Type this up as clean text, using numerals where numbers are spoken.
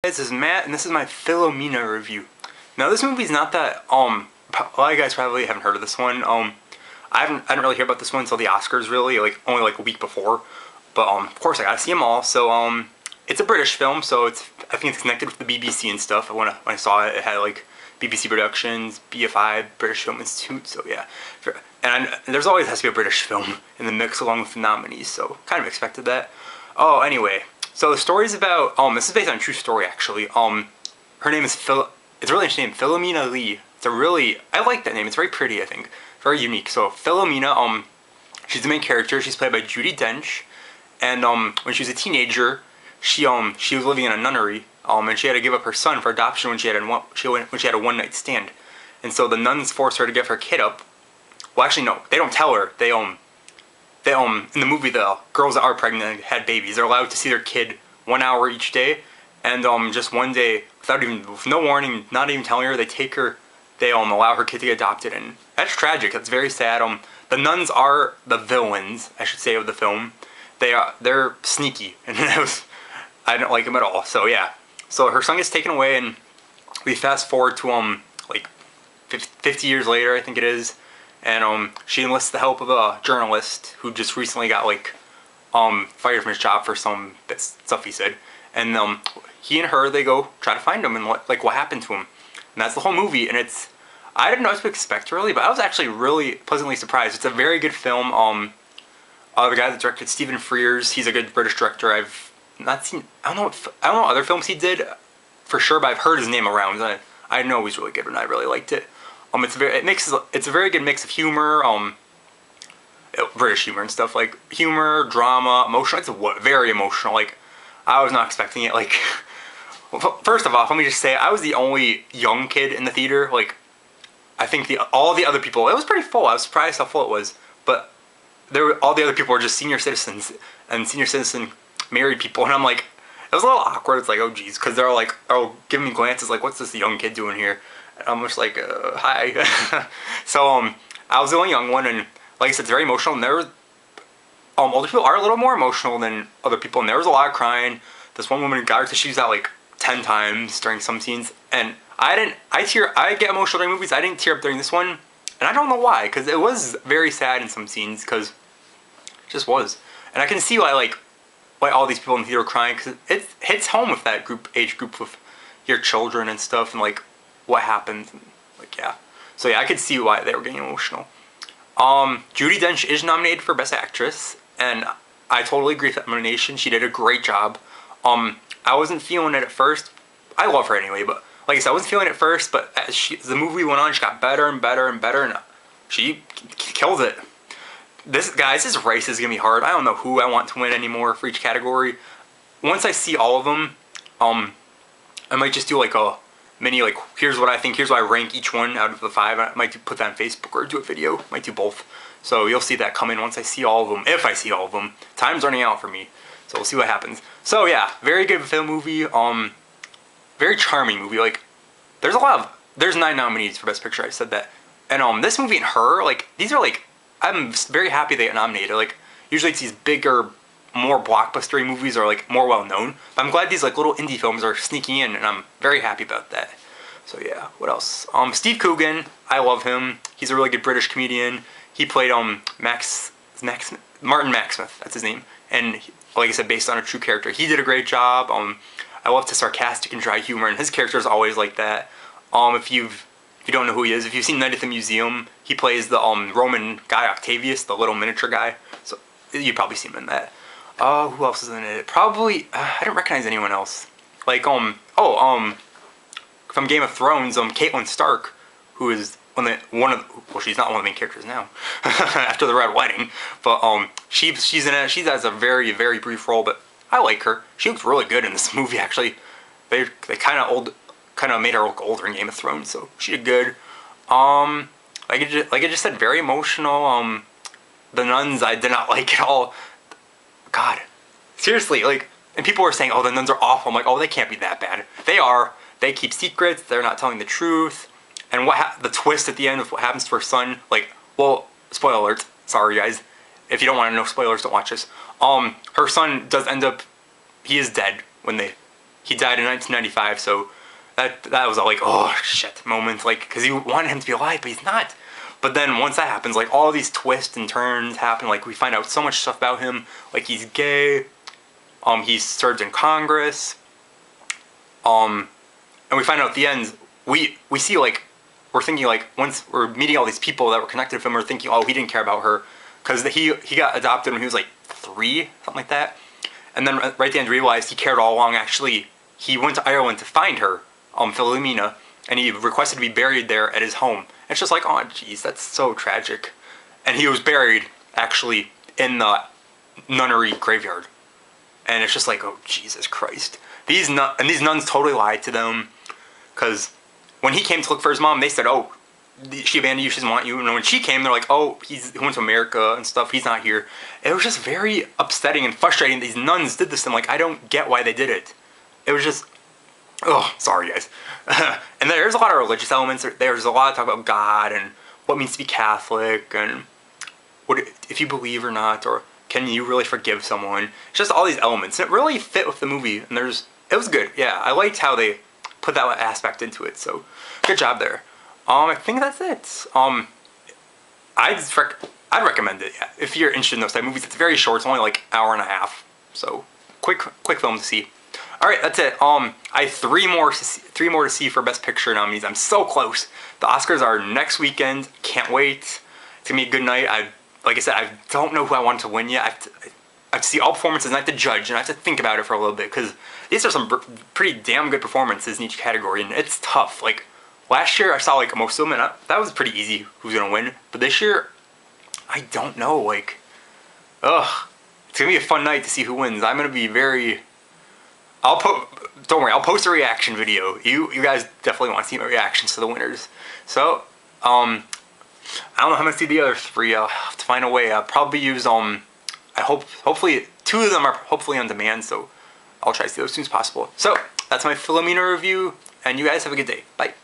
This is Matt, and this is my Philomena review. Now, this movie's not that, a lot of you guys probably haven't heard of this one. I didn't really hear about this one until the Oscars, really, only a week before. But, of course, I gotta see them all. So, it's a British film, so I think it's connected with the BBC and stuff. When I saw it, it had, BBC Productions, BFI, British Film Institute, so yeah. And there's always has to be a British film in the mix along with the nominees, so kind of expected that. Oh, anyway. So the story's about, this is based on a true story, actually. Her name is it's a really interesting name, Philomena Lee. I like that name, it's very pretty, I think. Very unique. So Philomena, she's the main character, she's played by Judi Dench. And, when she was a teenager, she was living in a nunnery, and she had to give up her son for adoption when she had a one-night stand. And so the nuns forced her to give her kid up. Well, actually, no, they don't tell her. In the movie, the girls that are pregnant had babies. They're allowed to see their kid 1 hour each day, and just one day, with no warning, not even telling her, they allow her kid to get adopted, and that's tragic. That's very sad. The nuns are the villains, I should say, of the film. They're sneaky, and I don't like them at all. So yeah, so her son gets taken away, and we fast forward to 50 years later, I think it is. And she enlists the help of a journalist who just recently got fired from his job for some stuff he said. And he and her, they go try to find him and what happened to him. And that's the whole movie. And I didn't know what to expect really, but I was actually really pleasantly surprised. It's a very good film. The guy that directed, Stephen Frears, he's a good British director. I've not seen. I don't know what other films he did for sure, but I've heard his name around. I know he's really good, and I really liked it. It's a very good mix of humor, British humor and stuff, humor, drama, emotional. It's very emotional. I was not expecting it. First of all, let me just say, I was the only young kid in the theater. I think all the other people, it was pretty full. I was surprised how full it was, but all the other people were just senior citizens and senior citizen married people, and I'm it was a little awkward. It's oh geez, because they're all giving me glances what's this young kid doing here? I'm just hi. So, I was the only young one, and like I said, it's very emotional, and there was, older people are a little more emotional than other people, and there was a lot of crying. This one woman got her tissues out 10 times during some scenes, and I get emotional during movies. I didn't tear up during this one, and I don't know why, because it was very sad in some scenes, because it just was. And I can see why all these people in the theater are crying, because it hits home with that age group with your children and stuff, and what happened, yeah. So yeah, I could see why they were getting emotional. Judi Dench is nominated for Best Actress, and I totally agree with that nomination. She did a great job. I wasn't feeling it at first. I love her anyway, but like I said, I wasn't feeling it at first, but as the movie went on, she got better and better and better, and she killed it. This race is gonna be hard. I don't know who I want to win anymore for each category. Once I see all of them, I might just do a mini here's what I think, here's what I rank each one out of the 5. I might put that on Facebook or do a video. Might do both. So you'll see that coming once I see all of them. If I see all of them. Time's running out for me. So we'll see what happens. So yeah, very good film movie. Very charming movie. There's 9 nominees for Best Picture. I said that. And this movie and her, these are I'm very happy they get nominated. Usually it's these bigger, more blockbustery movies are more well known. But I'm glad these little indie films are sneaking in, and I'm very happy about that. So yeah, what else? Steve Coogan, I love him. He's a really good British comedian. He played Martin Macksmith, that's his name. And like I said, based on a true character. He did a great job. I love his sarcastic and dry humor, and his character is always like that. If you don't know who he is, if you've seen Night at the Museum, he plays the Roman guy Octavius, the little miniature guy. So you've probably seen him in that. Who else is in it? Probably, I don't recognize anyone else. From Game of Thrones, Catelyn Stark, who is she's not one of the main characters now, after the Red Wedding, but, she's in it, she has a very, very brief role, but I like her. She looks really good in this movie, actually. They kind of made her look older in Game of Thrones, so she did good. Like I just said, very emotional. The nuns I did not like at all. God, seriously, and people were saying, oh, the nuns are awful. I'm oh, they can't be that bad. They are. They keep secrets. They're not telling the truth. And the twist at the end of what happens to her son, well, spoiler alert. Sorry, guys. If you don't want to know spoilers, don't watch this. Her son does end up, he is dead when he died in 1995, so that was a like, oh shit moment, like, because you wanted him to be alive, but he's not. But then once that happens, like, all these twists and turns happen. Like, we find out so much stuff about him. Like, he's gay. He served in Congress. And we find out at the end, we see, like, we're thinking, like, once we're meeting all these people that were connected to him, we're thinking, oh, he didn't care about her, because he got adopted when he was like 3, something like that. And then right at the end, realized he cared all along. Actually, he went to Ireland to find her, Philomena, and he requested to be buried there at his home. And it's just like, oh, jeez, that's so tragic. And he was buried, actually, in the nunnery graveyard. And it's just like, oh, Jesus Christ. These nuns totally lied to them, because when he came to look for his mom, they said, oh, she abandoned you, she doesn't want you. And when she came, they're like, oh, he went to America and stuff, he's not here. It was just very upsetting and frustrating. These nuns did this, and like, I don't get why they did it. It was just, oh, sorry guys. And there's a lot of religious elements. There's a lot of talk about God and what it means to be Catholic, and what if you believe or not, or can you really forgive someone. It's just all these elements, and it really fit with the movie, and it was good. Yeah, I liked how they put that aspect into it, so good job there. I think that's it. I'd recommend it, yeah, if you're interested in those type of movies. It's very short. It's only like an hour and a half, so quick film to see. All right, that's it. I have three more to see for Best Picture nominees. I'm so close. The Oscars are next weekend. Can't wait. It's gonna be a good night. Like I said, I don't know who I want to win yet. I have to see all performances, and I have to judge, and I have to think about it for a little bit, because these are some pretty damn good performances in each category, and it's tough. Like, last year I saw like most of them, and that was pretty easy who's gonna win. But this year, I don't know. Like, ugh, it's gonna be a fun night to see who wins. I'm gonna be very. Don't worry, I'll post a reaction video. You guys definitely want to see my reactions to the winners. So, I don't know how I'm gonna see the other 3. I'll have to find a way. I'll probably use hopefully 2 of them are hopefully on demand, so I'll try to see those as soon as possible. So that's my Philomena review, and you guys have a good day. Bye.